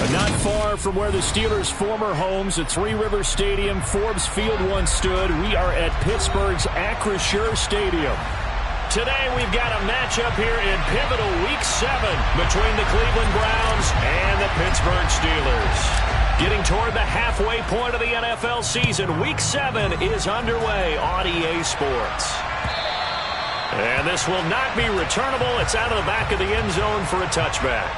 Not far from where the Steelers' former homes at Three Rivers Stadium, Forbes Field once stood, we are at Pittsburgh's Acrisure Stadium. Today we've got a matchup here in pivotal Week 7 between the Cleveland Browns and the Pittsburgh Steelers. Getting toward the halfway point of the NFL season, Week 7 is underway on EA Sports. And this will not be returnable. It's out of the back of the end zone for a touchback.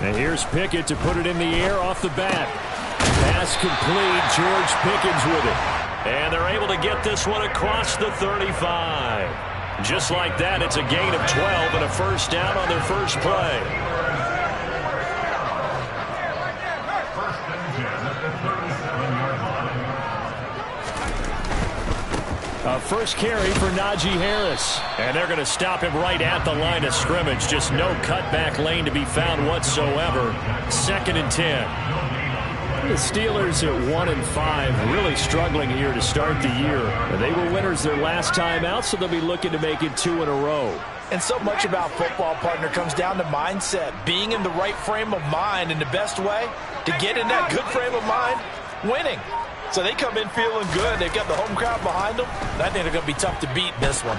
And here's Pickett to put it in the air off the bat. Pass complete. George Pickens with it. And they're able to get this one across the 35. Just like that, it's a gain of 12 and a first down on their first play. A first carry for Najee Harris. And they're going to stop him right at the line of scrimmage. Just no cutback lane to be found whatsoever. 2nd and 10. The Steelers at 1-5, really struggling here to start the year. They were winners their last time out, so they'll be looking to make it 2 in a row. And so much about football, partner, comes down to mindset. Being in the right frame of mind, and the best way to get in that good frame of mind, winning. So they come in feeling good. They've got the home crowd behind them. I think they're going to be tough to beat in this one.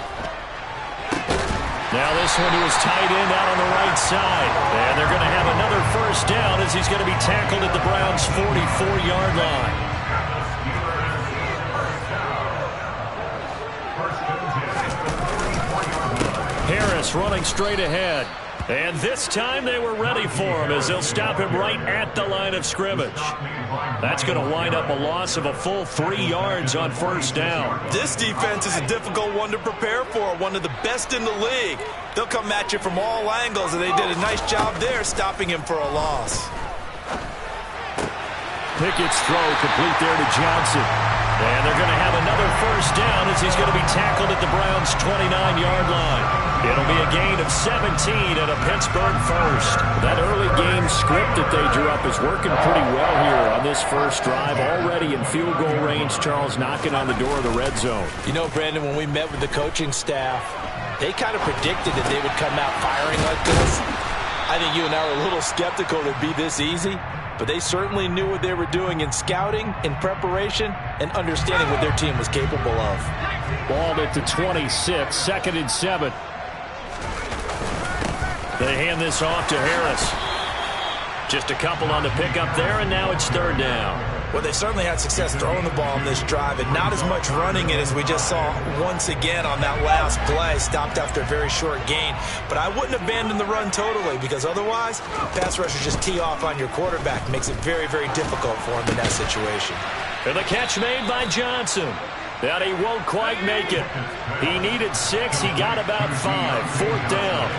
Now this one to his tight end out on the right side. And they're going to have another first down as he's going to be tackled at the Browns' 44-yard line. Harris running straight ahead. And this time they were ready for him as they'll stop him right at the line of scrimmage. That's going to wind up a loss of a full 3 yards on first down. This defense is a difficult one to prepare for, one of the best in the league. They'll come at you from all angles, and they did a nice job there stopping him for a loss. Pickett's throw complete there to Johnson. And they're going to have another first down as he's going to be tackled at the Browns' 29-yard line. It'll be a gain of 17 and a Pittsburgh first. That early game script that they drew up is working pretty well here on this first drive. Already in field goal range, Charles knocking on the door of the red zone. You know, Brandon, when we met with the coaching staff, they kind of predicted that they would come out firing like this. I think you and I were a little skeptical it'd be this easy. But they certainly knew what they were doing in scouting, in preparation, and understanding what their team was capable of. Ball at the 26, 2nd and 7. They hand this off to Harris. Just a couple on the pickup there, and now it's 3rd down. Well, they certainly had success throwing the ball in this drive, and not as much running it as we just saw once again on that last play, stopped after a very short gain. But I wouldn't abandon the run totally, because otherwise, pass rushers just tee off on your quarterback. Makes it very, very difficult for him in that situation. And the catch made by Johnson. That he won't quite make it. He needed 6. He got about 5. 4th down.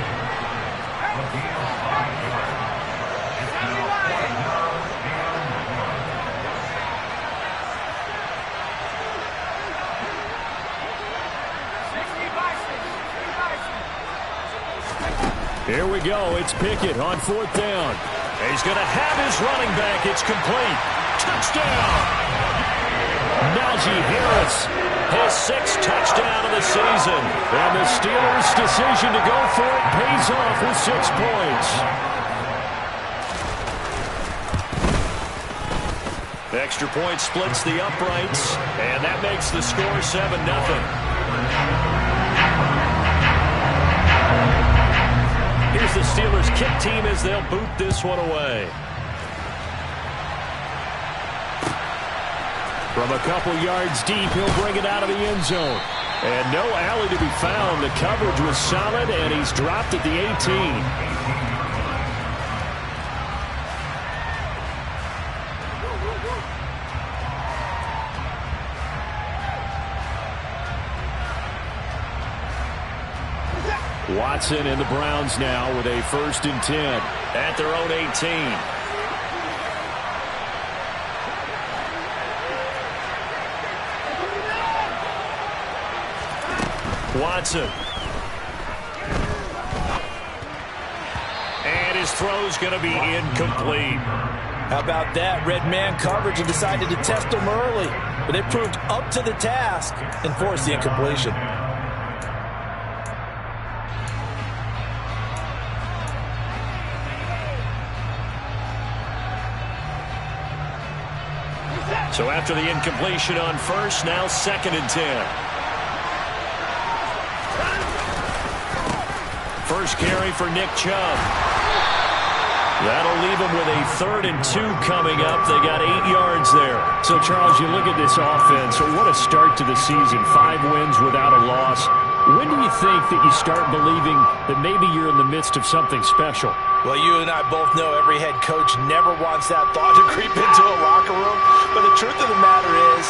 Here we go. It's Pickett on 4th down. He's going to have his running back. It's complete. Touchdown. Najee Harris, his 6th touchdown of the season. And the Steelers' decision to go for it pays off with 6 points. The extra point splits the uprights, and that makes the score 7-0. Here's the Steelers kick team as they'll boot this one away. From a couple yards deep, he'll bring it out of the end zone. And no alley to be found. The coverage was solid, and he's dropped at the 18. Watson and the Browns now with a 1st and 10 at their own 18. Watson. And his throw's going to be incomplete. How about that? Red man coverage and decided to test him early. But they proved up to the task and forced the incompletion. So after the incompletion on first, now 2nd and 10. First carry for Nick Chubb. That'll leave him with a 3rd and 2 coming up. They got 8 yards there. So, Charles, you look at this offense. What a start to the season. 5 wins without a loss. When do you think that you start believing that maybe you're in the midst of something special? Well, you and I both know every head coach never wants that thought to creep into a locker room. But the truth of the matter is,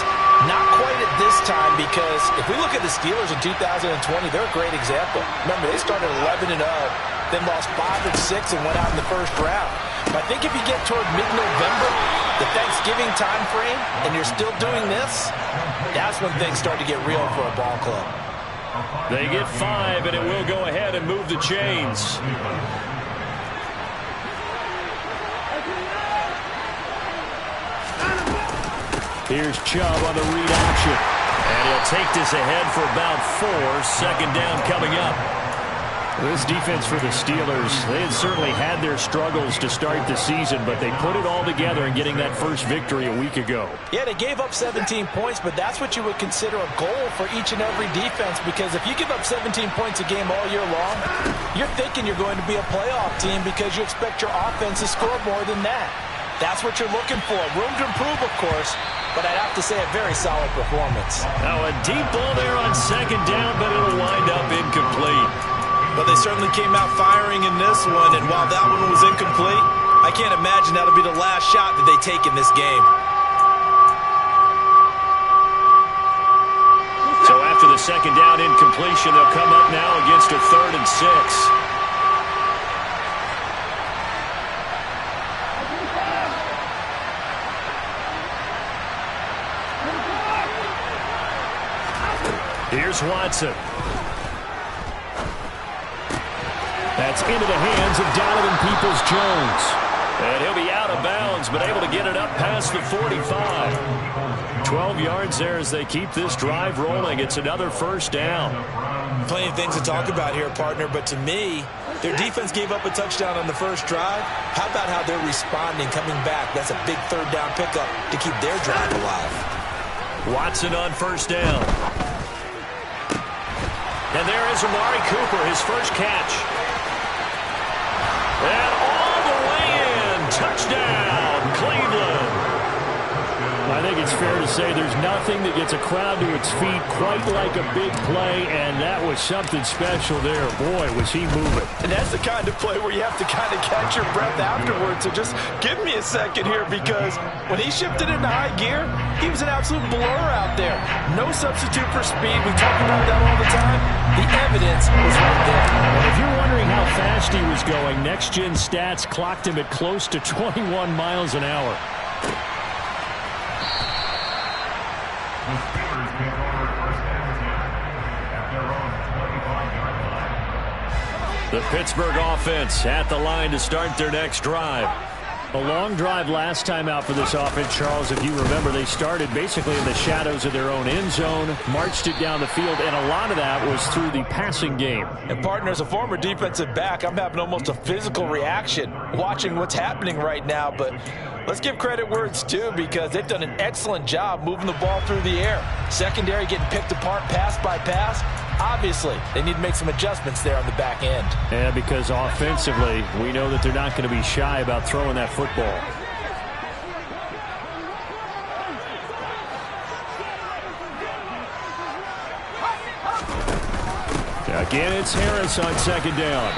not quite at this time, because if we look at the Steelers in 2020, they're a great example. Remember, they started 11-0, then lost 5 and 6 and went out in the first round. But I think if you get toward mid-November, the Thanksgiving time frame, and you're still doing this, that's when things start to get real for a ball club. They get 5, and it will go ahead and move the chains. Here's Chubb on the read option. And he'll take this ahead for about 4. 2nd down coming up. This defense for the Steelers, they had certainly had their struggles to start the season, but they put it all together in getting that first victory a week ago. Yeah, they gave up 17 points, but that's what you would consider a goal for each and every defense, because if you give up 17 points a game all year long, you're thinking you're going to be a playoff team because you expect your offense to score more than that. That's what you're looking for. Room to improve, of course, but I'd have to say a very solid performance. Now a deep ball there on 2nd down, but it'll wind up incomplete. But they certainly came out firing in this one, and while that one was incomplete, I can't imagine that'll be the last shot that they take in this game. So after the 2nd down incompletion, they'll come up now against a 3rd and 6. Here's Watson. That's into the hands of Donovan Peoples-Jones. And he'll be out of bounds, but able to get it up past the 45. 12 yards there as they keep this drive rolling. It's another 1st down. Plenty of things to talk about here, partner, but to me, their defense gave up a touchdown on the first drive. How about how they're responding, coming back? That's a big 3rd down pickup to keep their drive alive. Watson on 1st down. And there is Amari Cooper, his first catch. And all the way in. Touchdown, Cleveland. I think it's fair to say there's nothing that gets a crowd to its feet quite like a big play, and that was something special there. Boy, was he moving. And that's the kind of play where you have to kind of catch your breath afterwards. So just give me a second here, because when he shifted into high gear, he was an absolute blur out there. No substitute for speed. We talk about that all the time. The evidence was right there. And if you're wondering how fast he was going, Next Gen Stats clocked him at close to 21 miles an hour. The Pittsburgh offense at the line to start their next drive. A long drive last time out for this offense, Charles. If you remember, they started basically in the shadows of their own end zone, marched it down the field, and a lot of that was through the passing game. And, partner, as a former defensive back, I'm having almost a physical reaction watching what's happening right now. But let's give credit where it's due, because they've done an excellent job moving the ball through the air. Secondary getting picked apart pass by pass. Obviously, they need to make some adjustments there on the back end. And because offensively, we know that they're not going to be shy about throwing that football. Again, it's Harris on 2nd down.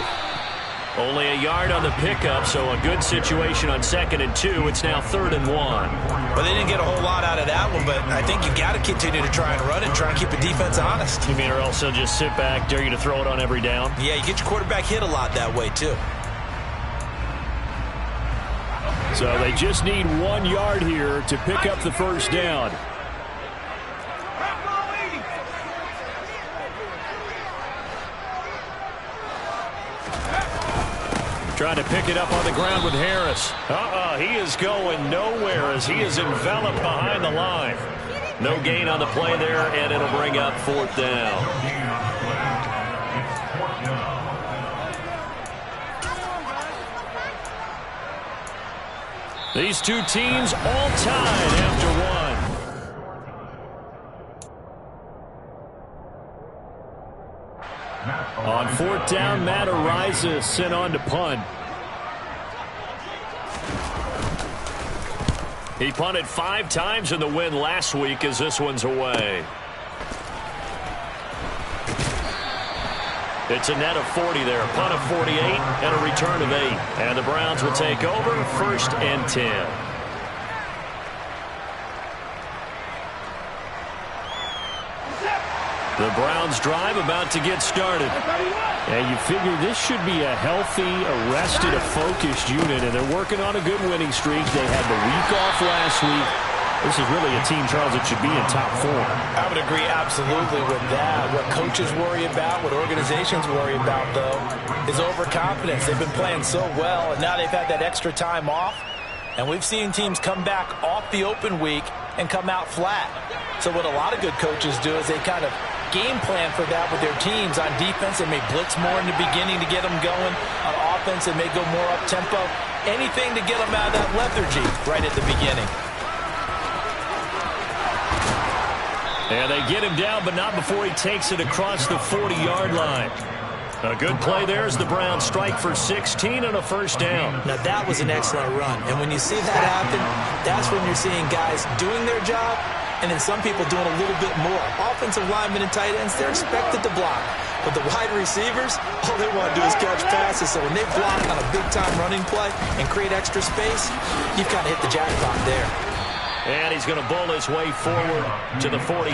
Only a yard on the pickup, so a good situation on 2nd and 2. It's now 3rd and 1. Well, they didn't get a whole lot out of that one, but I think you've got to continue to try and run it and try and keep the defense honest. You mean, or else they'll just sit back, dare you to throw it on every down? Yeah, you get your quarterback hit a lot that way, too. So they just need 1 yard here to pick up the 1st down. Trying to pick it up on the ground with Harris. He is going nowhere as he is enveloped behind the line. No gain on the play there, and it'll bring up 4th down. These two teams all tied after 1. On fourth down, Matt Araiza sent on to punt. He punted 5 times in the win last week as this one's away. It's a net of 40 there. A punt of 48 and a return of 8. And the Browns will take over 1st and 10. The Browns drive about to get started. And you figure this should be a healthy, arrested, a focused unit, and they're working on a good winning streak. They had the week off last week. This is really a team, Charles, that should be in top form. I would agree absolutely with that. What coaches worry about, what organizations worry about, though, is overconfidence. They've been playing so well, and now they've had that extra time off. And we've seen teams come back off the open week and come out flat. So what a lot of good coaches do is they kind of game plan for that with their teams. On defense, they may blitz more in the beginning to get them going. On offense, they may go more up-tempo. Anything to get them out of that lethargy right at the beginning. And they get him down, but not before he takes it across the 40-yard line. A good play there as the Browns strike for 16 and a first down. Now, that was an excellent run. And when you see that happen, that's when you're seeing guys doing their job and then some people doing a little bit more. Offensive linemen and tight ends, they're expected to block. But the wide receivers, all they want to do is catch passes. So when they block on a big-time running play and create extra space, you've kind of hit the jackpot there. And he's going to bull his way forward to the 48.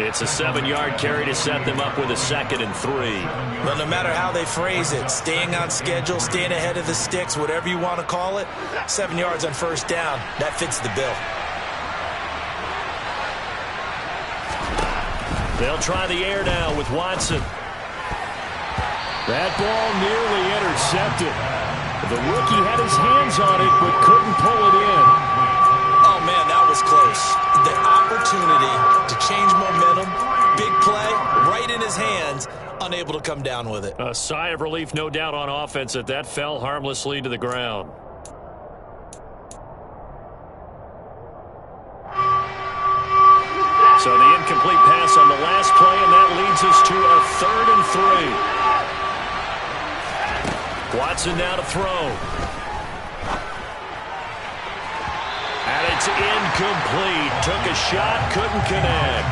It's a 7-yard carry to set them up with a 2nd and 3. Well, no matter how they phrase it, staying on schedule, staying ahead of the sticks, whatever you want to call it, 7 yards on first down, that fits the bill. They'll try the air now with Watson. That ball nearly intercepted. The rookie had his hands on it but couldn't pull it in. Oh, man, that was close. The opportunity to change momentum, big play, right in his hands, unable to come down with it. A sigh of relief, no doubt, on offense that fell harmlessly to the ground. So the incomplete pass on the last play, and that leads us to a 3rd and 3. Watson now to throw. And it's incomplete. Took a shot, couldn't connect.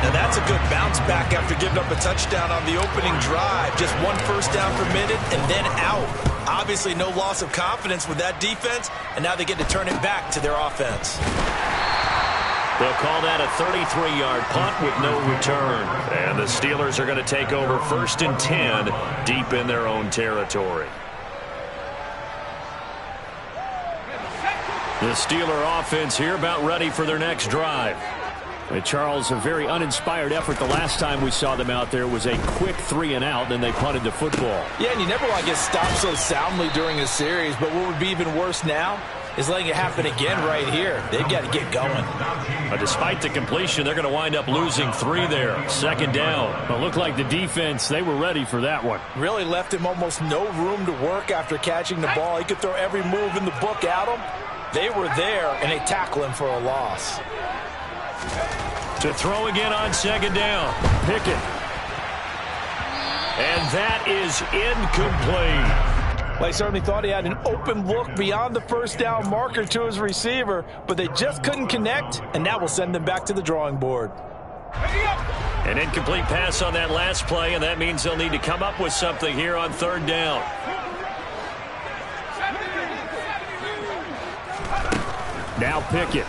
Now that's a good bounce back after giving up a touchdown on the opening drive. Just 1 first down permitted and then out. Obviously no loss of confidence with that defense, and now they get to turn it back to their offense. They'll call that a 33-yard punt with no return. And the Steelers are going to take over 1st and 10 deep in their own territory. The Steeler offense here about ready for their next drive. Charles, a very uninspired effort. The last time we saw them out there was a quick 3-and-out, then they punted the football. Yeah, and you never want to get stopped so soundly during a series, but what would be even worse now is letting it happen again right here. They've got to get going. Despite the completion, they're going to wind up losing 3 there. 2nd down. It looked like the defense, they were ready for that one. Really left him almost no room to work after catching the ball. He could throw every move in the book at him. They were there, and they tackle him for a loss. To throw again on 2nd down. Pickett. And that is incomplete. Well, he certainly thought he had an open look beyond the first down marker to his receiver, but they just couldn't connect, and that will send them back to the drawing board. An incomplete pass on that last play, and that means they'll need to come up with something here on 3rd down. Now Pickett.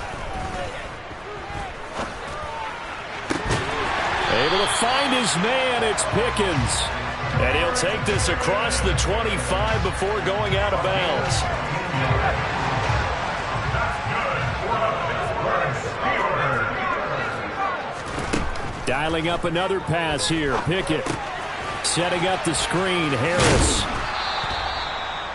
Able to find his man. It's Pickens. And he'll take this across the 25 before going out of bounds. Dialing up another pass here. Pickett setting up the screen. Harris.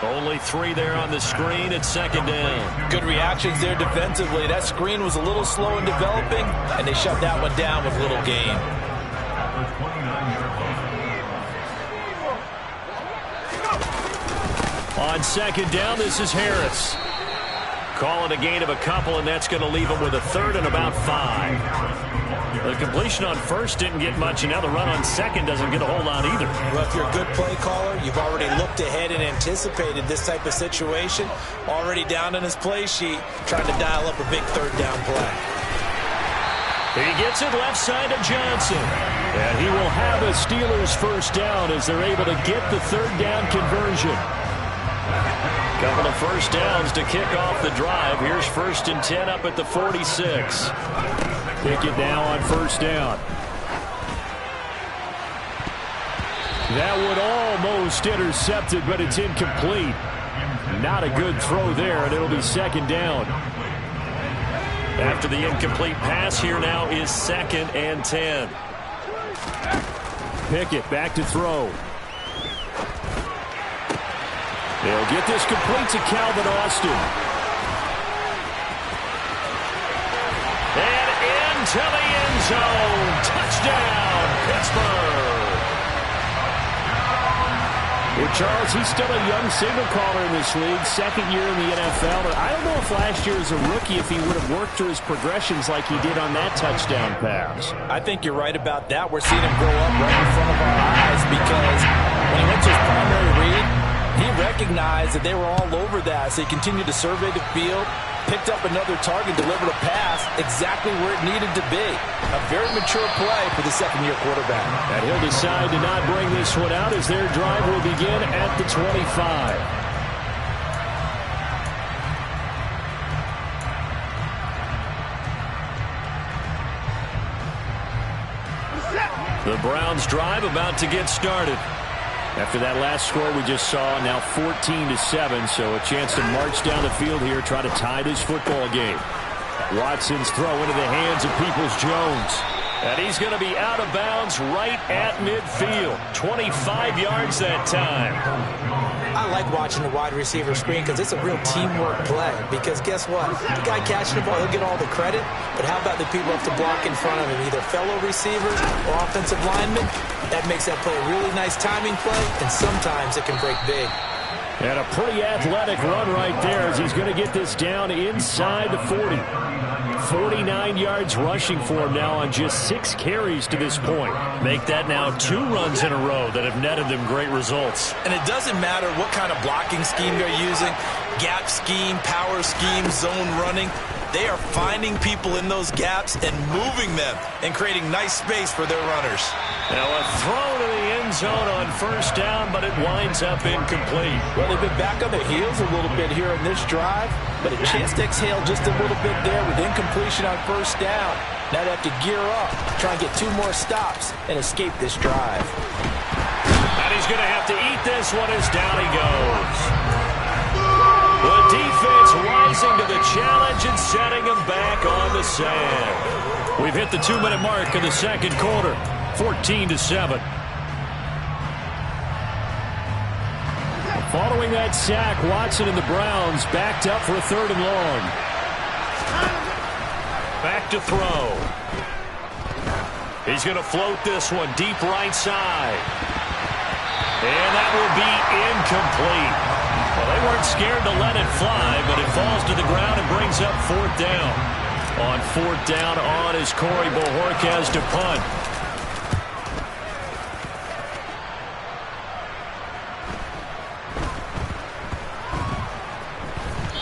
Only 3 there on the screen at 2nd down. Good reactions there defensively. That screen was a little slow in developing, and they shut that one down with little gain. On 2nd down, this is Harris. Call it a gain of a couple, and that's going to leave them with a third and about 5. The completion on first didn't get much, and now the run on second doesn't get a whole lot either. Well, if you're a good play caller, you've already looked ahead and anticipated this type of situation. Already down in his play sheet, trying to dial up a big third down play. He gets it left side to Johnson. And he will have a Steelers first down as they're able to get the third down conversion. Couple of first downs to kick off the drive. Here's 1st and 10 up at the 46. Pickett now on first down. That would almost intercepted, but it's incomplete. Not a good throw there, and it'll be 2nd down. After the incomplete pass, here now is 2nd and 10. Pickett back to throw. They'll get this complete to Calvin Austin. And into the end zone. Touchdown, Pittsburgh. Well, Charles, he's still a young signal caller in this league, 2nd year in the NFL. But I don't know if last year as a rookie, if he would have worked through his progressions like he did on that touchdown pass. I think you're right about that. We're seeing him grow up right in front of our eyes because when he went to his primary read, he recognized that they were all over that, so he continued to survey the field, picked up another target, delivered a pass exactly where it needed to be. A very mature play for the 2nd-year quarterback. And he'll decide to not bring this one out as their drive will begin at the 25. The Browns' drive about to get started. After that last score we just saw, now 14-7, so a chance to march down the field here, try to tie this football game. Watson's throw into the hands of Peoples-Jones. And he's going to be out of bounds right at midfield. 25 yards that time. I like watching the wide receiver screen because it's a real teamwork play. Because guess what? The guy catching the ball, he'll get all the credit. But how about the people have to block in front of him? Either fellow receivers or offensive linemen. That makes that play a really nice timing play. And sometimes it can break big. And a pretty athletic run right there as he's going to get this down inside the 40. 49 yards rushing for him now on just 6 carries to this point. Make that now 2 runs in a row that have netted them great results. And it doesn't matter what kind of blocking scheme they're using, gap scheme, power scheme, zone running. They are finding people in those gaps and moving them and creating nice space for their runners. Now a throw to the end zone on first down, but it winds up incomplete. Well, they've been back on their heels a little bit here in this drive, but a chance to exhale just a little bit there with incompletion on first down. Now they have to gear up, try and get 2 more stops and escape this drive. And he's going to have to eat this one as down he goes. The defense rising to the challenge and setting him back on the sand. We've hit the 2-minute mark of the second quarter. 14-7. Following that sack, Watson and the Browns backed up for a 3rd and long. Back to throw. He's going to float this one deep right side. And that will be incomplete. Well, they weren't scared to let it fly, but it falls to the ground and brings up 4th down. On 4th down on is Corey Bojorquez to punt.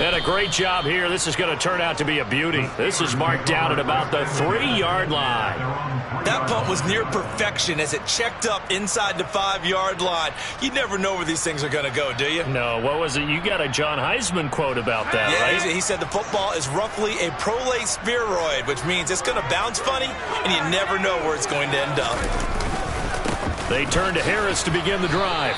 And a great job here. This is going to turn out to be a beauty. This is marked down at about the 3-yard line. That punt was near perfection as it checked up inside the 5-yard line. You never know where these things are going to go, do you? No, what was it? You got a John Heisman quote about that, right? He said the football is roughly a prolate spheroid, which means it's going to bounce funny, and you never know where it's going to end up. They turn to Harris to begin the drive.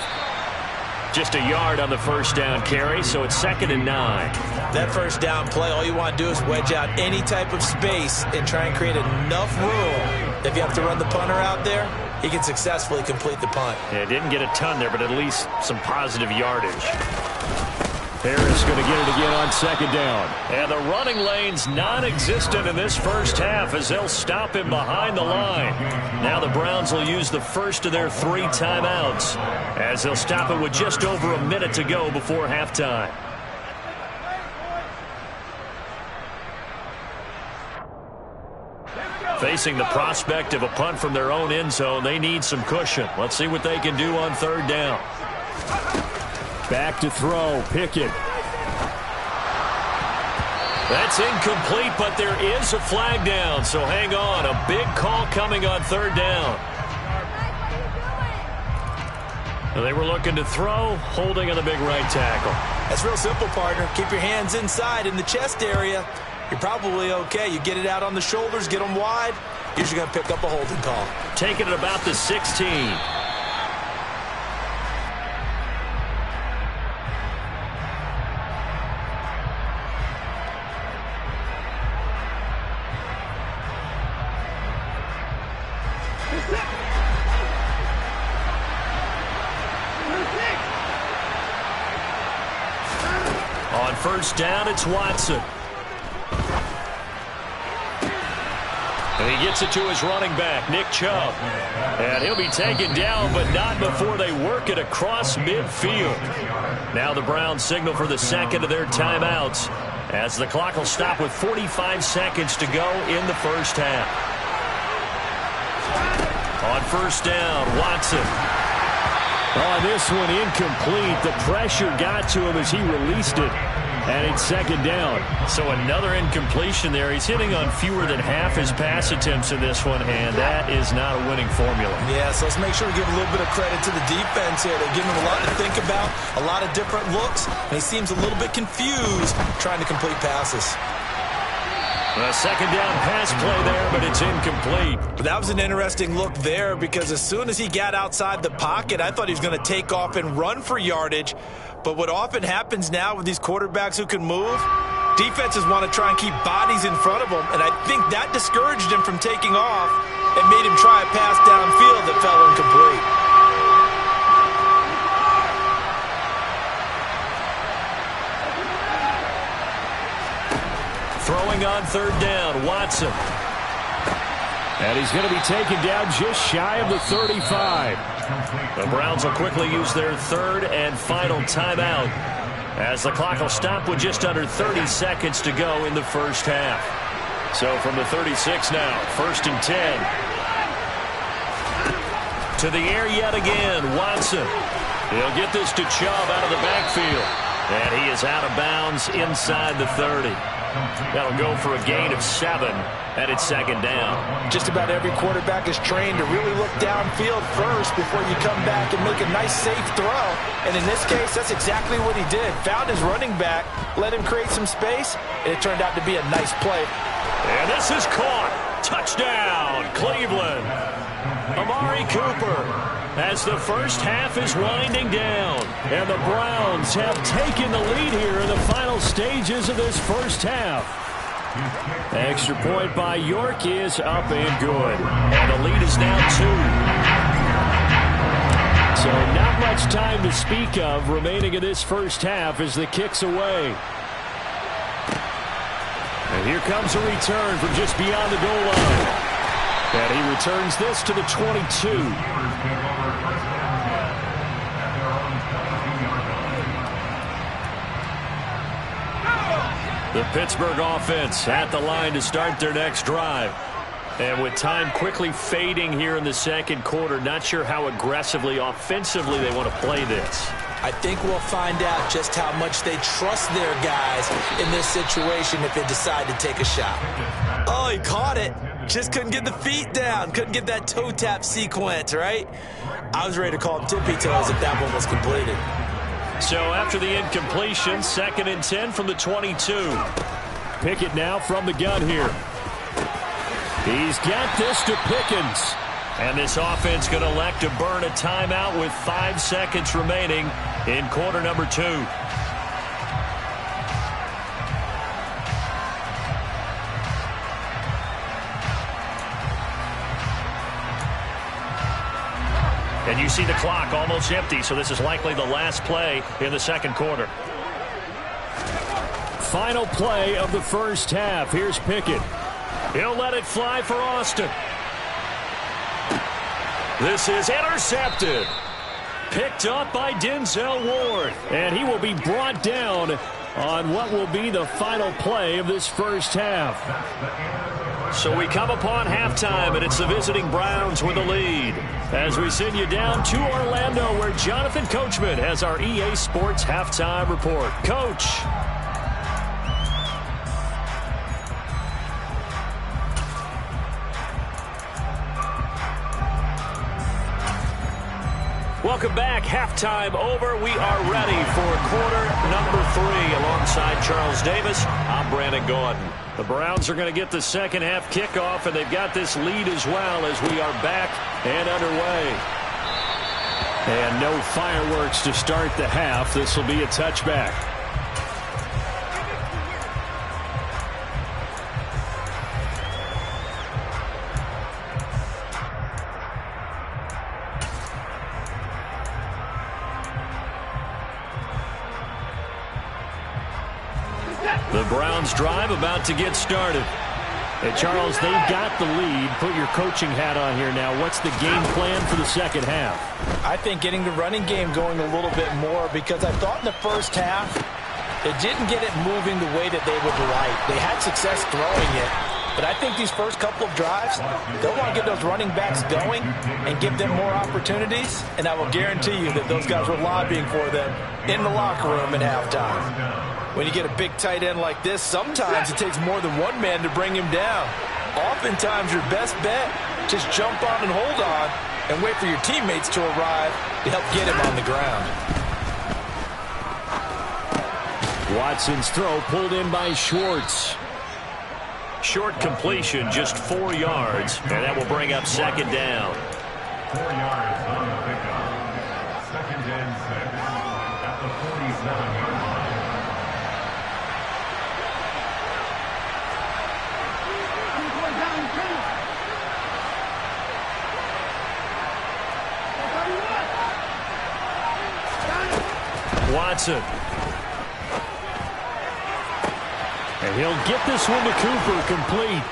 Just a yard on the first down carry, so it's 2nd and 9. That first down play, all you want to do is wedge out any type of space and try and create enough room. If you have to run the punter out there, he can successfully complete the punt. Yeah, didn't get a ton there, but at least some positive yardage. Harris going to get it again on 2nd down. And the running lane's non-existent in this first half as they'll stop him behind the line. Now the Browns will use the first of their 3 timeouts as they'll stop it with just over a minute to go before halftime. Facing the prospect of a punt from their own end zone, they need some cushion. Let's see what they can do on third down. Back to throw, Pickett. That's incomplete, but there is a flag down, so hang on. A big call coming on third down. They were looking to throw, holding on the big right tackle. That's real simple, partner. Keep your hands inside in the chest area. You're probably okay. You get it out on the shoulders, get them wide. Usually going to pick up a holding call. Taking it about the 16. On first down, it's Watson. And he gets it to his running back, Nick Chubb. And he'll be taken down, but not before they work it across midfield. Now the Browns signal for the second of their timeouts, as the clock will stop with 45 seconds to go in the first half. On first down, Watson. On this one, incomplete. The pressure got to him as he released it. And it's second down. So another incompletion there. He's hitting on fewer than half his pass attempts in this one, and that is not a winning formula. Yeah, so let's make sure to give a little bit of credit to the defense here. They're giving him a lot to think about, a lot of different looks, and he seems a little bit confused trying to complete passes. A second down pass play there, but it's incomplete. But that was an interesting look there, because as soon as he got outside the pocket, I thought he was going to take off and run for yardage. But what often happens now with these quarterbacks who can move, defenses want to try and keep bodies in front of them, and I think that discouraged him from taking off and made him try a pass downfield that fell incomplete. Throwing on third down, Watson. And he's going to be taken down just shy of the 35. The Browns will quickly use their third and final timeout, as the clock will stop with just under 30 seconds to go in the first half. So from the 36 now, first and 10. To the air yet again, Watson. He'll get this to Chubb out of the backfield. And he is out of bounds inside the 30. That'll go for a gain of 7, and it's second down. Just about every quarterback is trained to really look downfield first before you come back and make a nice, safe throw. And in this case, that's exactly what he did. Found his running back, let him create some space, and it turned out to be a nice play. And this is caught. Touchdown, Cleveland. Amari Cooper, as the first half is winding down. And the Browns have taken the lead here in the final stages of this first half. Extra point by York is up and good. And the lead is now 2. So not much time to speak of remaining in this first half as the kick's away. And here comes a return from just beyond the goal line. And he returns this to the 22. The Pittsburgh offense at the line to start their next drive. And with time quickly fading here in the second quarter, not sure how aggressively, offensively they want to play this. I think we'll find out just how much they trust their guys in this situation if they decide to take a shot. Oh, he caught it. Just couldn't get the feet down. Couldn't get that toe tap sequence, right? I was ready to call him tippy toes if that one was completed. So after the incompletion, second and 10 from the 22. Pickett now from the gun here. He's got this to Pickens. And this offense going to elect to burn a timeout with 5 seconds remaining in quarter number 2. And you see the clock almost empty, so this is likely the last play in the second quarter. Final play of the first half. Here's Pickett. He'll let it fly for Austin. This is intercepted. Picked up by Denzel Ward. And he will be brought down on what will be the final play of this first half. So we come upon halftime, and it's the visiting Browns with the lead. As we send you down to Orlando, where Jonathan Coachman has our EA Sports halftime report. Coach. Welcome back. Halftime over. We are ready for quarter number 3. Alongside Charles Davis, I'm Brandon Gaudin. The Browns are going to get the second half kickoff, and they've got this lead as well as we are back and underway. And no fireworks to start the half. This will be a touchback. The Browns drive about to get started. Hey, Charles, they've got the lead. Put your coaching hat on here now. What's the game plan for the second half? I think getting the running game going a little bit more, because I thought in the first half they didn't get it moving the way that they would like. They had success throwing it, but I think these first couple of drives, they'll want to get those running backs going and give them more opportunities, and I will guarantee you that those guys were lobbying for them in the locker room at halftime. When you get a big tight end like this, sometimes it takes more than one man to bring him down. Oftentimes, your best bet, just jump on and hold on and wait for your teammates to arrive to help get him on the ground. Watson's throw pulled in by Schwartz. Short completion, just 4 yards, and that will bring up second down. 4 yards on the pickup. Second and 6 at the 47-yard line. Watson. And he'll get this one to Cooper, complete.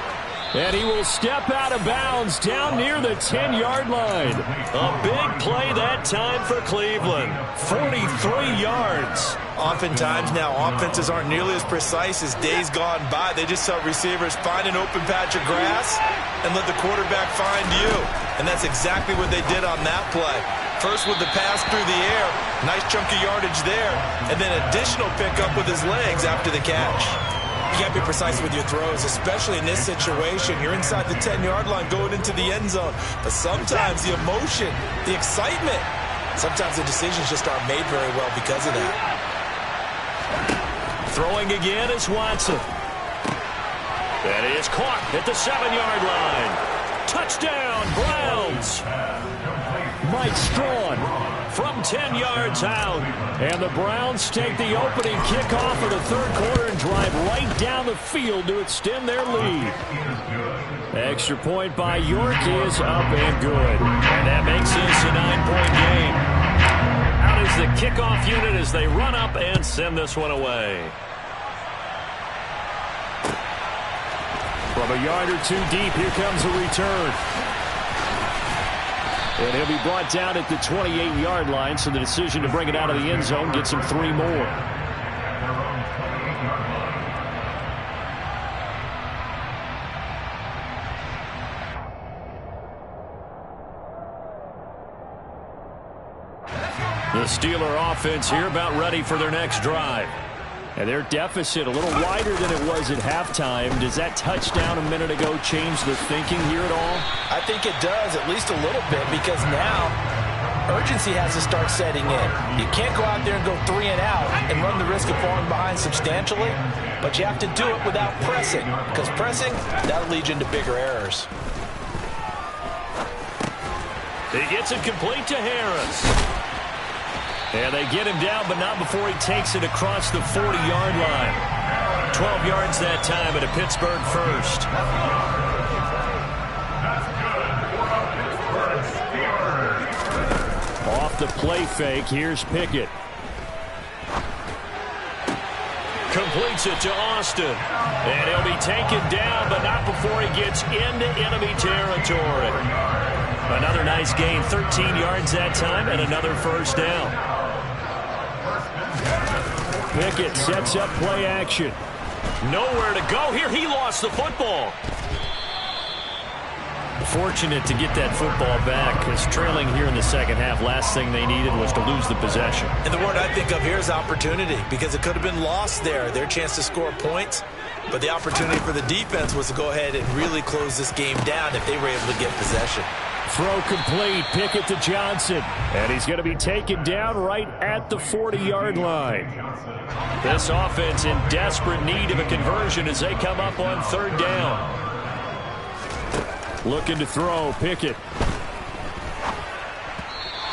And he will step out of bounds down near the 10-yard line. A big play that time for Cleveland. 43 yards. Oftentimes now, offenses aren't nearly as precise as days gone by. They just help receivers find an open patch of grass and let the quarterback find you. And that's exactly what they did on that play. First with the pass through the air, nice chunk of yardage there, and then additional pickup with his legs after the catch. You can't be precise with your throws, especially in this situation. You're inside the 10-yard line going into the end zone. But sometimes the emotion, the excitement, sometimes the decisions just aren't made very well because of that. Throwing again is Watson. That is caught at the 7-yard line. Touchdown, Browns. Mike Strawn from 10 yards out. And the Browns take the opening kickoff of the third quarter and drive right down the field to extend their lead. Extra point by York is up and good. And that makes this a 9-point game. Out is the kickoff unit as they run up and send this one away. From a yard or two deep, here comes a return. And he'll be brought down at the 28-yard line, so the decision to bring it out of the end zone gets him 3 more. The Steeler offense here about ready for their next drive. And their deficit a little wider than it was at halftime. Does that touchdown a minute ago change the thinking here at all? I think it does, at least a little bit, because now urgency has to start setting in. You can't go out there and go 3 and out and run the risk of falling behind substantially, but you have to do it without pressing, because pressing, that'll lead you into bigger errors. He gets it complete to Harris. And they get him down, but not before he takes it across the 40-yard line. 12 yards that time at a Pittsburgh first. Off the play fake, here's Pickett. Completes it to Austin. And he'll be taken down, but not before he gets into enemy territory. Another nice gain, 13 yards that time, and another first down. Pickett sets up play action. Nowhere to go here. He lost the football. Fortunate to get that football back, because trailing here in the second half, last thing they needed was to lose the possession. And the word I think of here is opportunity, because it could have been lost there. Their chance to score points, but the opportunity for the defense was to go ahead and really close this game down if they were able to get possession. Throw complete. Pickett to Johnson. And he's going to be taken down right at the 40-yard line. This offense in desperate need of a conversion as they come up on third down. Looking to throw, Pickett.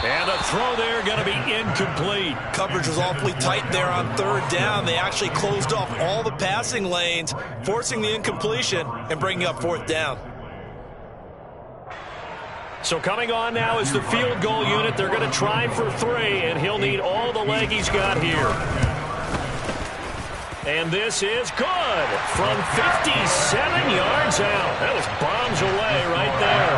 And a throw there going to be incomplete. Coverage was awfully tight there on third down. They actually closed off all the passing lanes, forcing the incompletion and bringing up fourth down. So coming on now is the field goal unit. They're going to try for 3, and he'll need all the leg he's got here. And this is good from 57 yards out. That was bombs away right there.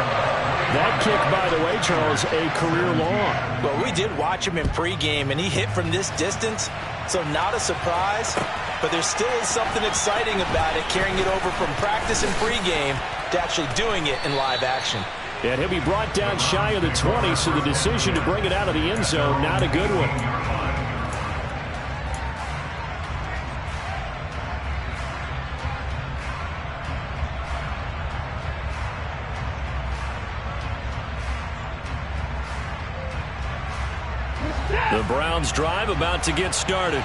That kick, by the way, Charles, a career long. Well, we did watch him in pregame, and he hit from this distance, so not a surprise. But there still is something exciting about it, carrying it over from practice and pregame to actually doing it in live action. And he'll be brought down shy of the 20, so the decision to bring it out of the end zone, not a good one. The Browns drive about to get started.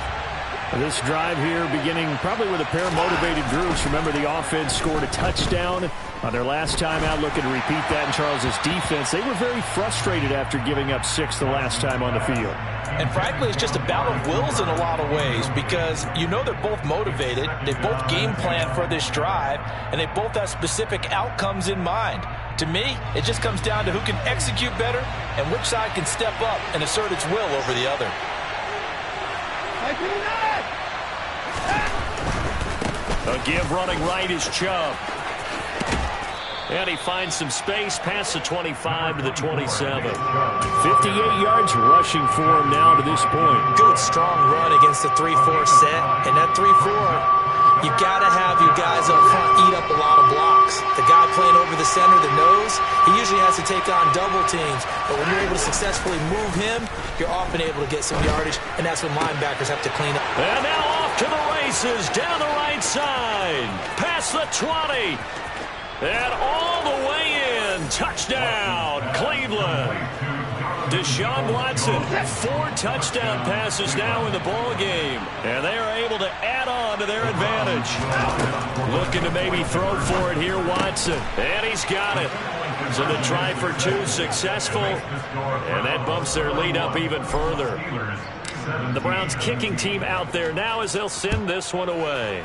This drive here beginning probably with a pair of motivated groups. Remember, the offense scored a touchdown on their last time out, looking to repeat that in Charles's defense. They were very frustrated after giving up 6 the last time on the field. And frankly, it's just a battle of wills in a lot of ways, because you know they're both motivated, they both game plan for this drive, and they both have specific outcomes in mind. To me, it just comes down to who can execute better and which side can step up and assert its will over the other. A give running right is Chubb. And he finds some space past the 25 to the 27. 58 yards rushing for him now to this point. Good, strong run against the 3-4 set. And that 3-4, you've got to have your guys up front eat up a lot of blocks. The guy playing over the center, the nose, he usually has to take on double teams. But when you're able to successfully move him, you're often able to get some yardage, and that's when linebackers have to clean up. And now off to the races, down the right side, past the 20. And all the way in. Touchdown, Cleveland. Deshaun Watson, 4 touchdown passes now in the ball game. And they are able to add on to their advantage. Looking to maybe throw for it here, Watson. And he's got it. So the try for 2 successful. And that bumps their lead up even further. The Browns kicking team out there now as they'll send this one away.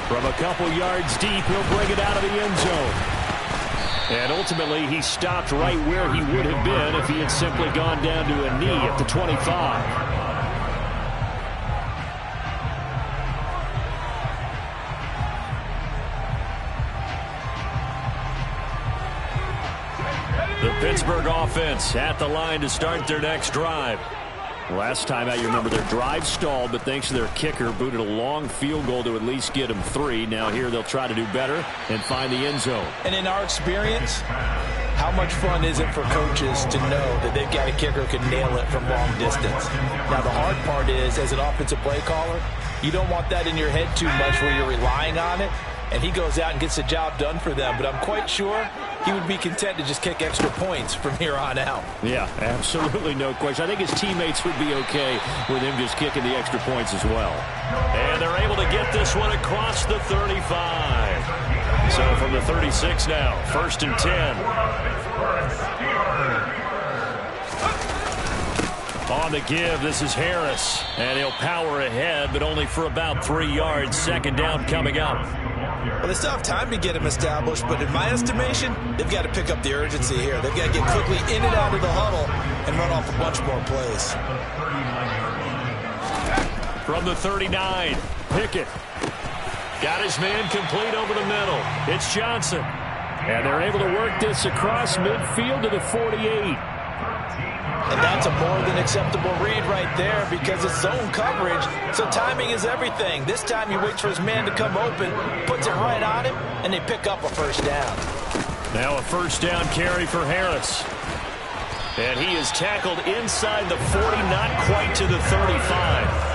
From a couple yards deep, he'll bring it out of the end zone. And ultimately, he stopped right where he would have been if he had simply gone down to a knee at the 25. The Pittsburgh offense at the line to start their next drive. Last time out, you remember their drive stalled, but thanks to their kicker, booted a long field goal to at least get them 3. Now here they'll try to do better and find the end zone. And in our experience, how much fun is it for coaches to know that they've got a kicker who can nail it from long distance? Now the hard part is, as an offensive play caller, you don't want that in your head too much where you're relying on it, and he goes out and gets the job done for them. But I'm quite sure he would be content to just kick extra points from here on out. Yeah, absolutely no question. I think his teammates would be okay with him just kicking the extra points as well. And they're able to get this one across the 35. So from the 36 now, 1st and 10. On the give, this is Harris. And he'll power ahead, but only for about 3 yards. 2nd down coming up. Well, they still have time to get him established, but in my estimation, they've got to pick up the urgency here. They've got to get quickly in and out of the huddle and run off a bunch more plays. From the 39, Pickett. Got his man complete over the middle. It's Johnson. And they're able to work this across midfield to the 48. And that's a more than acceptable read right there because it's zone coverage, so timing is everything. This time he waits for his man to come open, puts it right on him, and they pick up a first down. Now a first down carry for Harris. And he is tackled inside the 40, not quite to the 35.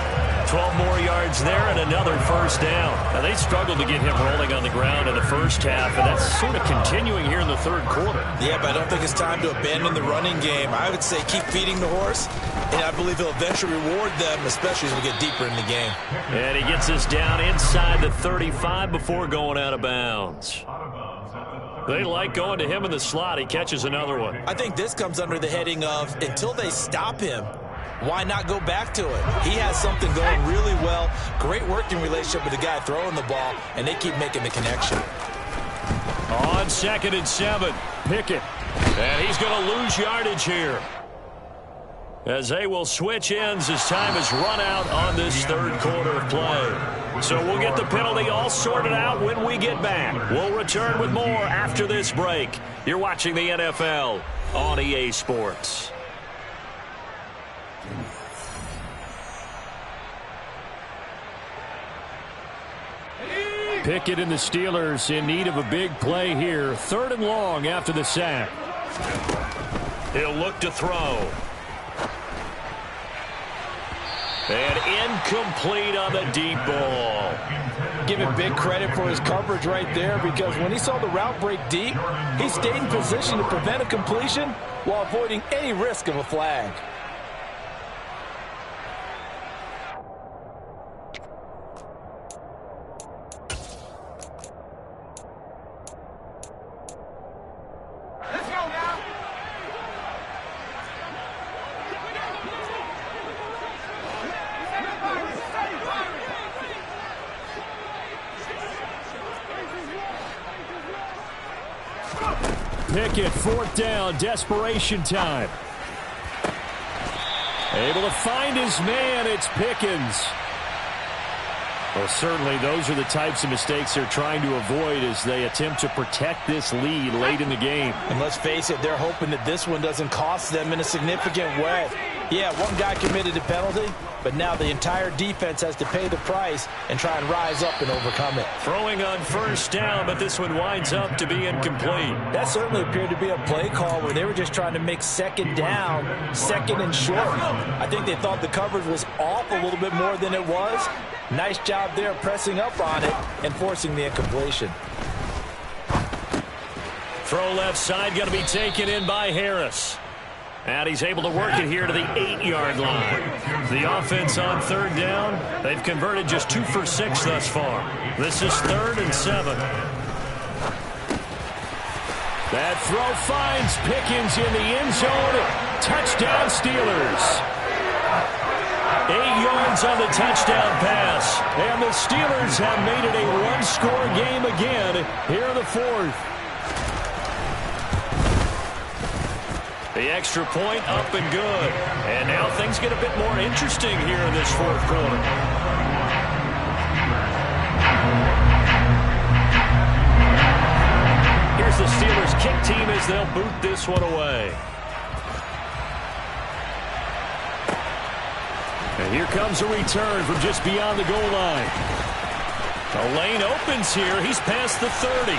12 more yards there and another first down. Now, they struggled to get him rolling on the ground in the first half, and that's sort of continuing here in the third quarter. Yeah, but I don't think it's time to abandon the running game. I would say keep feeding the horse, and I believe he'll eventually reward them, especially as we get deeper in the game. And he gets us down inside the 35 before going out of bounds. They like going to him in the slot. He catches another one. I think this comes under the heading of until they stop him, why not go back to it? He has something going really well. Great working relationship with the guy throwing the ball, and they keep making the connection. On 2nd and 7, Pickett. And he's going to lose yardage here, as they will switch ends as time has run out on this third quarter of play. So we'll get the penalty all sorted out when we get back. We'll return with more after this break. You're watching the NFL on EA Sports. Pickett and the Steelers in need of a big play here. 3rd and long after the sack. He'll look to throw. And incomplete on the deep ball. Give him big credit for his coverage right there, because when he saw the route break deep, he stayed in position to prevent a completion while avoiding any risk of a flag. Pickett, 4th down, desperation time. Able to find his man, it's Pickens. Well, certainly those are the types of mistakes they're trying to avoid as they attempt to protect this lead late in the game. And let's face it, they're hoping that this one doesn't cost them in a significant way. Yeah, one guy committed a penalty, but now the entire defense has to pay the price and try and rise up and overcome it. Throwing on first down, but this one winds up to be incomplete. That certainly appeared to be a play call where they were just trying to make 2nd down, 2nd and short. I think they thought the coverage was off a little bit more than it was. Nice job there pressing up on it and forcing the incompletion. Throw left side, going to be taken in by Harris. And he's able to work it here to the 8-yard line. The offense on 3rd down, they've converted just 2 for 6 thus far. This is 3rd and 7. That throw finds Pickens in the end zone. Touchdown Steelers. 8 yards on the touchdown pass. And the Steelers have made it a one-score game again here in the 4th. The extra point up and good. And now things get a bit more interesting here in this 4th quarter. Here's the Steelers kick team as they'll boot this one away. And here comes a return from just beyond the goal line. The lane opens here. He's past the 30.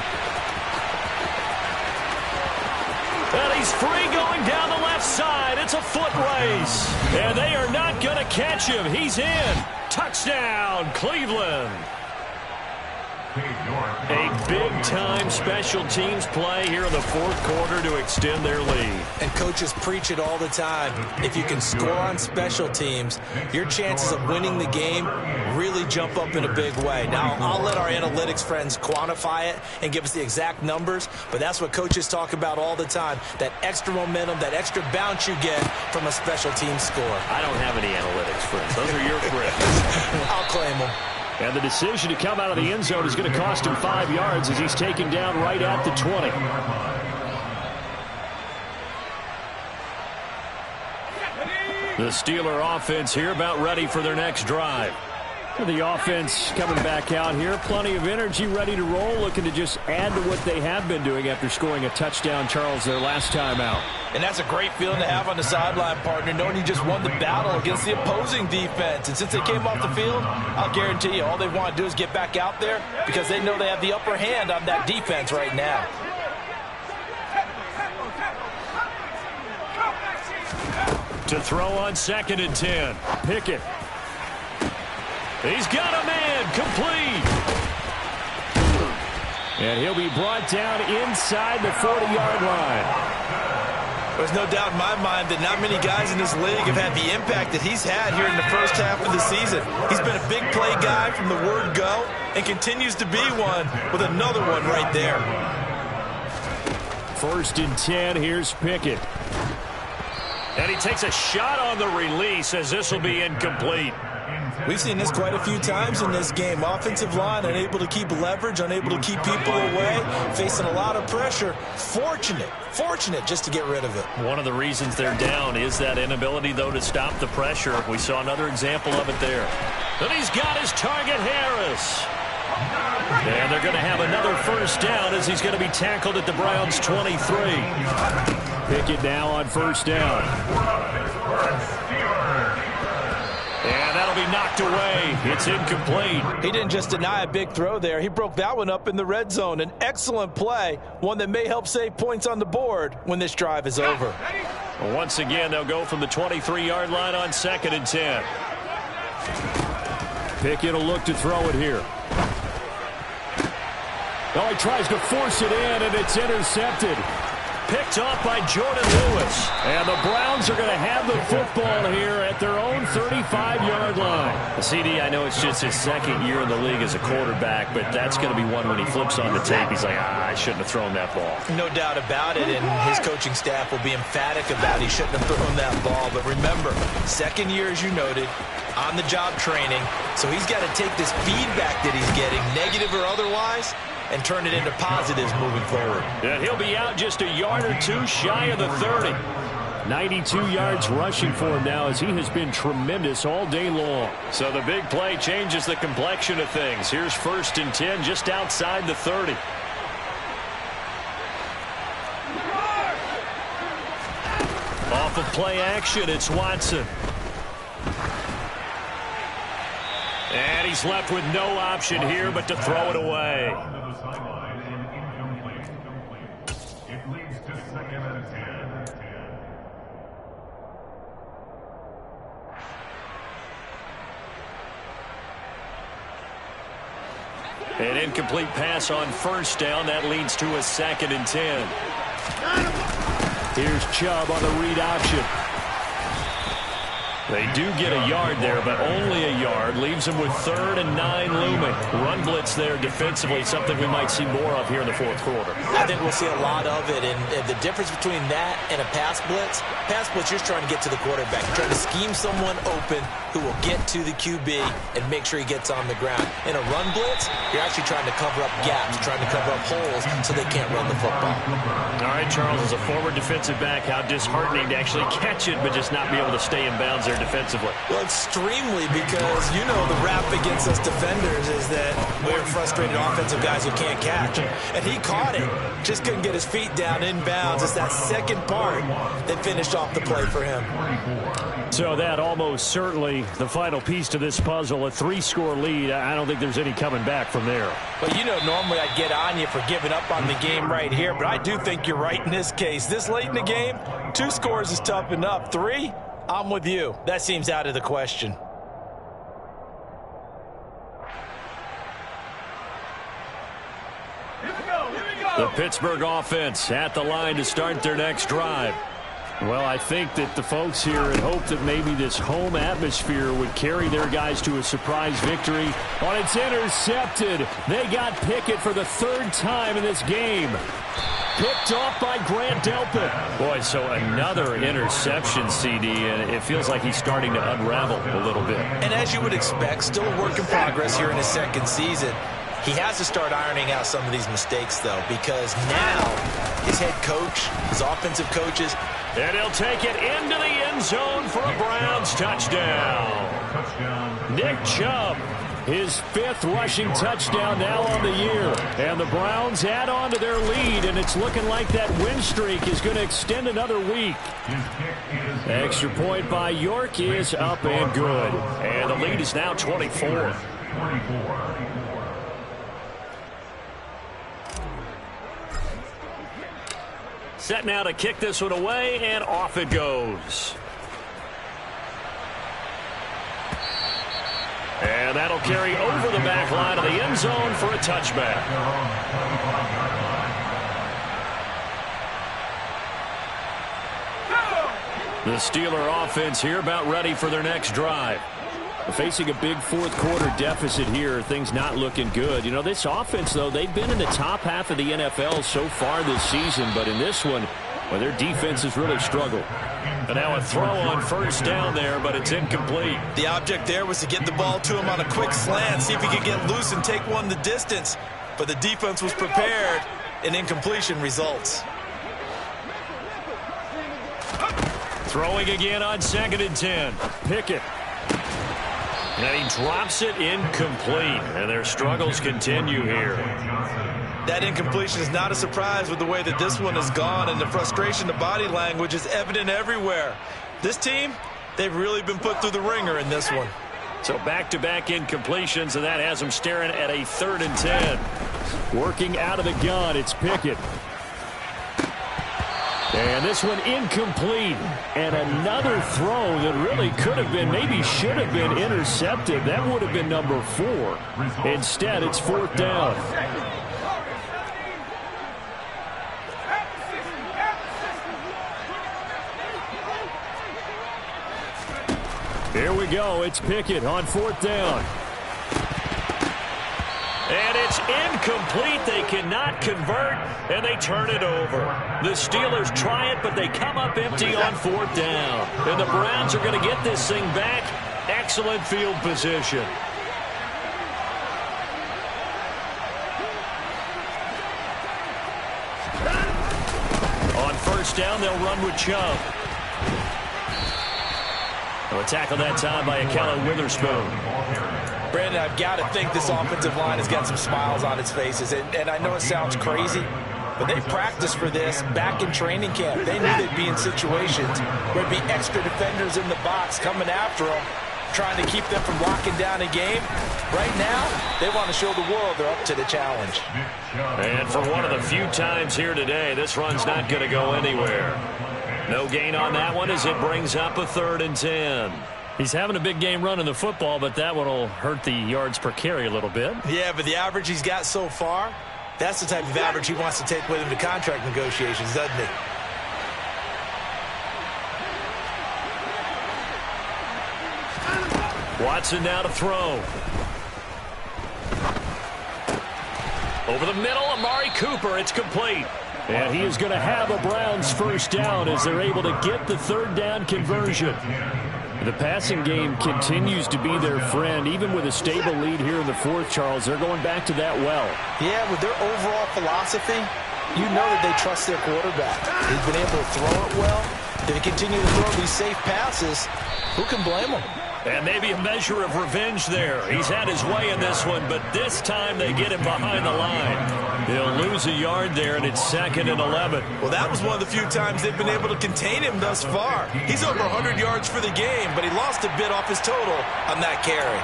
And he's free going down the left side. It's a foot race. And they are not going to catch him. He's in. Touchdown, Cleveland. A big-time special teams play here in the 4th quarter to extend their lead. And coaches preach it all the time. If you can score on special teams, your chances of winning the game really jump up in a big way. Now, I'll let our analytics friends quantify it and give us the exact numbers, but that's what coaches talk about all the time, that extra momentum, that extra bounce you get from a special team score. I don't have any analytics friends. Those are your friends. I'll claim them. And the decision to come out of the end zone is going to cost him 5 yards as he's taken down right at the 20. The Steeler offense here about ready for their next drive. The offense coming back out here. Plenty of energy, ready to roll, looking to just add to what they have been doing after scoring a touchdown, Charles, their last time out. And that's a great feeling to have on the sideline, partner, knowing you just won the battle against the opposing defense. And since they came off the field, I'll guarantee you all they want to do is get back out there because they know they have the upper hand on that defense right now. To throw on 2nd and 10. Pickett. He's got a man, complete. And he'll be brought down inside the 40-yard line. There's no doubt in my mind that not many guys in this league have had the impact that he's had here in the first half of the season. He's been a big play guy from the word go and continues to be one with another one right there. 1st and 10, here's Pickett. And he takes a shot on the release as this will be incomplete. We've seen this quite a few times in this game. Offensive line unable to keep leverage, unable to keep people away, facing a lot of pressure. Fortunate just to get rid of it. One of the reasons they're down is that inability, though, to stop the pressure. We saw another example of it there. And he's got his target, Harris. And they're going to have another 1st down as he's going to be tackled at the Browns' 23. Pickett now on 1st down. And that'll be knocked away. It's incomplete. He didn't just deny a big throw there. He broke that one up in the red zone. An excellent play, one that may help save points on the board when this drive is over. Well, once again, they'll go from the 23-yard line on 2nd and 10. Pickett will look to throw it here. Oh, he tries to force it in, and it's intercepted. Picked off by Jordan Lewis. And the Browns are going to have the football here at their own 35-yard line. CD, I know it's just his 2nd year in the league as a quarterback, but that's going to be one when he flips on the tape. He's like, I shouldn't have thrown that ball. No doubt about it, and his coaching staff will be emphatic about he shouldn't have thrown that ball. But remember, 2nd year, as you noted, on-the-job training. So he's got to take this feedback that he's getting, negative or otherwise, and turn it into positives moving forward. And he'll be out just a yard or two shy of the 30. 92 yards rushing for him now as he has been tremendous all day long. So the big play changes the complexion of things. Here's 1st and 10 just outside the 30. Off of play action, it's Watson. And he's left with no option here but to throw it away. It leads to 2nd and 10. An incomplete pass on 1st down. That leads to a 2nd and 10. Here's Chubb on the read option. They do get a yard there, but only a yard. Leaves them with 3rd and 9 looming. Run blitz there defensively, something we might see more of here in the 4th quarter. I think we'll see a lot of it, and the difference between that and a pass blitz, you're trying to get to the quarterback. You're trying to scheme someone open who will get to the QB and make sure he gets on the ground. In a run blitz, you're actually trying to cover up gaps, trying to cover up holes so they can't run the football. All right, Charles, as a former defensive back, how disheartening to actually catch it but just not be able to stay in bounds there defensively. Well, extremely, because you know the rap against us defenders is that we're frustrated offensive guys who can't catch. And he caught it, just couldn't get his feet down in bounds. It's that second part that finished off the play for him. So that almost certainly the final piece to this puzzle, a 3-score lead. I don't think there's any coming back from there. Well, you know, normally I'd get on you for giving up on the game right here, but I do think you're right in this case. This late in the game, 2 scores is tough enough. 3, I'm with you. That seems out of the question. The Pittsburgh offense at the line to start their next drive. Well, I think that the folks here had hoped that maybe this home atmosphere would carry their guys to a surprise victory. But it's intercepted. They got Pickett for the 3rd time in this game. Picked off by Grant Delpit. Boy, so another interception, CD, and it feels like he's starting to unravel a little bit. And as you would expect, still a work in progress here in his 2nd season. He has to start ironing out some of these mistakes, though, because now his head coach, his offensive coaches. And he'll take it into the end zone for a Browns touchdown. Nick Chubb His 5th rushing touchdown now on the year. And the Browns add on to their lead, and it's looking like that win streak is going to extend another week. Extra point by York is up and good. And the lead is now 24. Set now to kick this one away, and off it goes. And that'll carry over the back line of the end zone for a touchback. The Steeler offense here about ready for their next drive. Facing a big fourth-quarter deficit here, things not looking good. You know, this offense, though, they've been in the top half of the NFL so far this season, but in this one, well, their defense has really struggled. And now a throw on first down there, but it's incomplete. The object there was to get the ball to him on a quick slant, see if he could get loose and take one the distance. But the defense was prepared, and incompletion results. Throwing again on 2nd and 10. Pickett. And he drops it incomplete, and their struggles continue here. That incompletion is not a surprise with the way that this one has gone, and the frustration, the body language is evident everywhere. This team, they've really been put through the ringer in this one. So back-to-back incompletions, and that has them staring at a 3rd and 10. Working out of the gun, it's Pickett. And this one incomplete. And another throw that really could have been, maybe should have been intercepted. That would have been number 4. Instead, it's 4th down. Here we go. It's Pickett on 4th down. And it's incomplete. They cannot convert, and they turn it over. The Steelers try it, but they come up empty on 4th down. And the Browns are going to get this thing back. Excellent field position. On first down, they'll run with Chubb. A tackle that time by Ahkello Witherspoon. Brandon, I've got to think this offensive line has got some smiles on its faces. And I know it sounds crazy, but they practiced for this back in training camp. They knew they'd be in situations where there'd be extra defenders in the box coming after them, trying to keep them from locking down a game. Right now, they want to show the world they're up to the challenge. And for one of the few times here today, this run's not going to go anywhere. No gain on that one as it brings up a 3rd and 10. He's having a big game running the football, but that one will hurt the yards per carry a little bit. Yeah, but the average he's got so far, that's the type of average he wants to take with him to contract negotiations, doesn't he? Watson now to throw. Over the middle, Amari Cooper. It's complete. And he is going to have a Browns first down as they're able to get the 3rd down conversion. The passing game continues to be their friend. Even with a stable lead here in the 4th, Charles, they're going back to that well. Yeah, with their overall philosophy, you know that they trust their quarterback. They've been able to throw it well. They continue to throw these safe passes. Who can blame them? And maybe a measure of revenge there. He's had his way in this one, but this time they get him behind the line. They'll lose a yard there, and it's 2nd and 11. Well, that was one of the few times they've been able to contain him thus far. He's over 100 yards for the game, but he lost a bit off his total on that carry.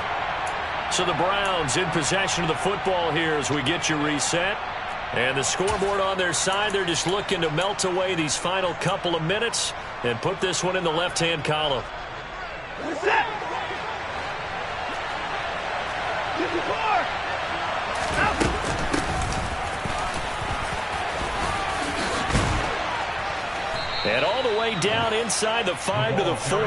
So the Browns in possession of the football here as we get you reset. And the scoreboard on their side, they're just looking to melt away these final couple of minutes and put this one in the left-hand column. Set. And all the way down inside the 5 to the 4.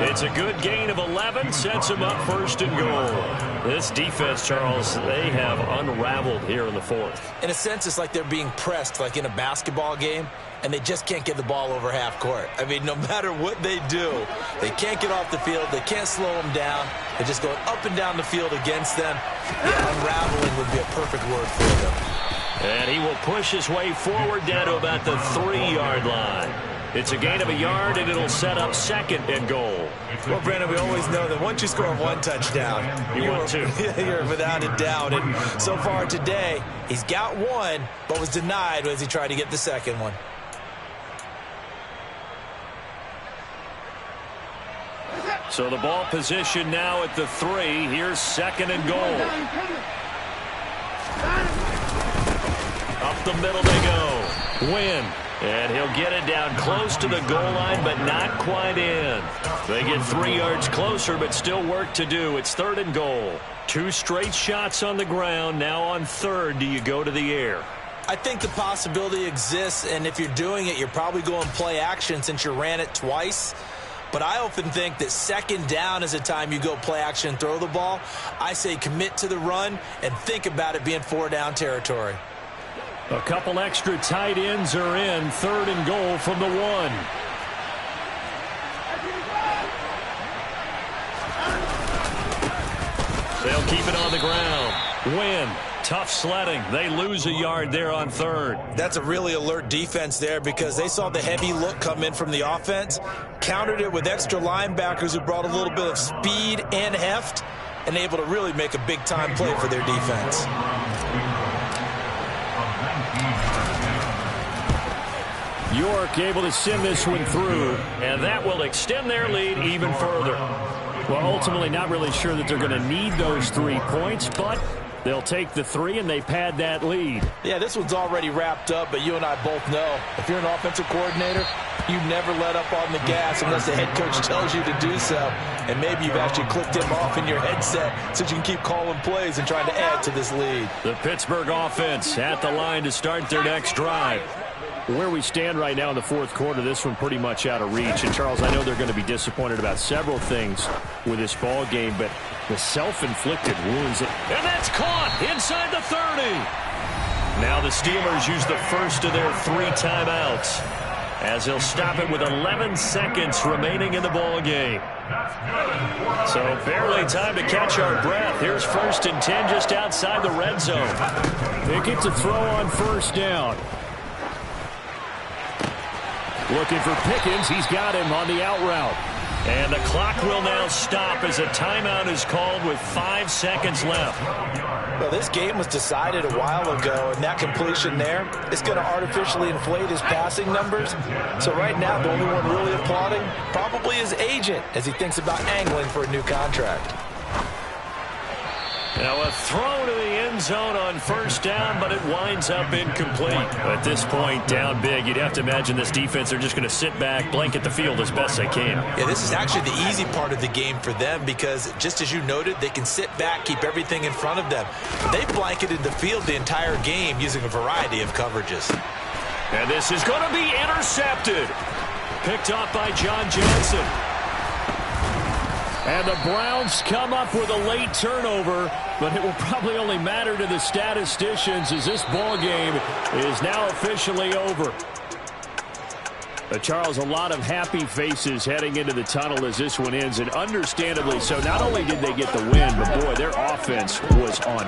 It's a good gain of 11, sets them up 1st and goal. This defense, Charles, they have unraveled here in the 4th. In a sense, it's like they're being pressed, like in a basketball game, and they just can't get the ball over half court. I mean, no matter what they do, they can't get off the field. They can't slow them down. They're just going up and down the field against them. Yeah, unraveling would be a perfect word for them. And he will push his way forward down to about the 3-yard line. It's a gain of a yard, and it'll set up 2nd and goal. Well, Brandon, we always know that once you score 1 touchdown, you want 2. You're without a doubt. And so far today, he's got 1, but was denied as he tried to get the 2nd one. So the ball position now at the 3. Here's 2nd and goal. Up the middle they go. Win. And he'll get it down close to the goal line, but not quite in. They get 3 yards closer, but still work to do. It's 3rd and goal. 2 straight shots on the ground. Now on 3rd, do you go to the air? I think the possibility exists, and if you're doing it, you're probably going play action since you ran it twice. But I often think that 2nd down is the time you go play action and throw the ball. I say commit to the run and think about it being 4 down territory. A couple extra tight ends are in. 3rd and goal from the 1. They'll keep it on the ground. Win. Tough sledding. They lose a yard there on 3rd. That's a really alert defense there because they saw the heavy look come in from the offense, countered it with extra linebackers who brought a little bit of speed and heft, and able to really make a big-time play for their defense. York able to send this one through, and that will extend their lead even further. Well, ultimately not really sure that they're going to need those 3 points, but they'll take the 3 and they pad that lead. Yeah, this one's already wrapped up, but you and I both know if you're an offensive coordinator, you never let up on the gas unless the head coach tells you to do so. And maybe you've actually clicked him off in your headset so you can keep calling plays and trying to add to this lead. The Pittsburgh offense at the line to start their next drive. Where we stand right now in the 4th quarter, this one pretty much out of reach. And, Charles, I know they're going to be disappointed about several things with this ball game, but the self-inflicted wounds. And that's caught inside the 30. Now the Steelers use the first of their 3 timeouts as they'll stop it with 11 seconds remaining in the ball game. So barely time to catch our breath. Here's 1st and 10 just outside the red zone. Pickett to throw on 1st down. Looking for Pickens. He's got him on the out route. And the clock will now stop as a timeout is called with 5 seconds left. Well, this game was decided a while ago, and that completion there is going to artificially inflate his passing numbers. So right now, the only one really applauding probably his agent as he thinks about angling for a new contract. Now a throw to the end zone on 1st down, but it winds up incomplete. At this point, down big, you'd have to imagine this defense, they're just going to sit back, blanket the field as best they can. Yeah, this is actually the easy part of the game for them because, just as you noted, they can sit back, keep everything in front of them. They blanketed the field the entire game using a variety of coverages. And this is going to be intercepted. Picked off by John Johnson. And the Browns come up with a late turnover, but it will probably only matter to the statisticians as this ball game is now officially over. Charles, a lot of happy faces heading into the tunnel as this one ends, and understandably so. Not only did they get the win, but boy, their offense was on fire.